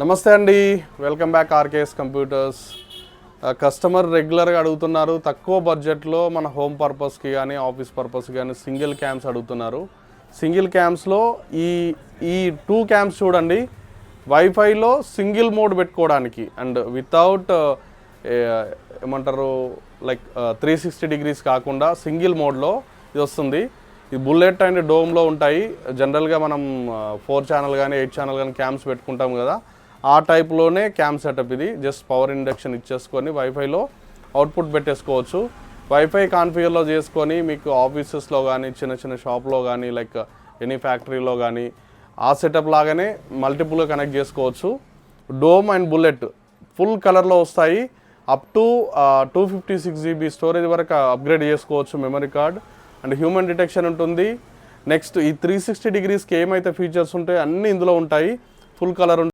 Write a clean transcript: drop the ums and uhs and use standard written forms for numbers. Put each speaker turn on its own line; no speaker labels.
నమస్తే అండి, welcome back RKS computers. Customer రెగ్యులర్గా అడుగుతున్నారు, తక్కువ బడ్జెట్లో మన హోమ్ పర్పస్కి కానీ ఆఫీస్ పర్పస్కి కానీ సింగిల్ క్యామ్స్ అడుగుతున్నారు. సింగిల్ క్యామ్స్లో ఈ ఈ 2 క్యామ్స్ చూడండి, వైఫైలో సింగిల్ మోడ్ పెట్టుకోవడానికి అండ్ వితౌట్ ఏమంటారు లైక్ 360 డిగ్రీస్ కాకుండా సింగిల్ మోడ్లో ఇది వస్తుంది. ఈ బుల్లెట్ అండ్ డోమ్లో ఉంటాయి. జనరల్గా మనం 4 ఛానల్ కానీ 8 ఛానల్ కానీ క్యామ్స్ పెట్టుకుంటాం కదా, ఆ టైప్లోనే క్యామ్ సెటప్. ఇది జస్ట్ పవర్ ఇండక్షన్ ఇచ్చేసుకొని వైఫైలో అవుట్పుట్ పెట్టేసుకోవచ్చు. వైఫై కాన్ఫిగర్లో చేసుకొని మీకు ఆఫీసెస్లో కానీ చిన్న చిన్న షాప్లో కానీ లైక్ ఎనీ ఫ్యాక్టరీలో కానీ ఆ సెటప్ లాగానే మల్టిపుల్గా కనెక్ట్ చేసుకోవచ్చు. డోమ్ అండ్ బుల్లెట్ ఫుల్ కలర్లో వస్తాయి. అప్ టు 256 GB స్టోరేజ్ వరకు అప్గ్రేడ్ చేసుకోవచ్చు memory card. And human detection ఉంటుంది. నెక్స్ట్ ఈ 360 డిగ్రీస్కి ఏమైతే ఫీచర్స్ ఉంటాయో అన్నీ ఇందులో ఉంటాయి. Full colour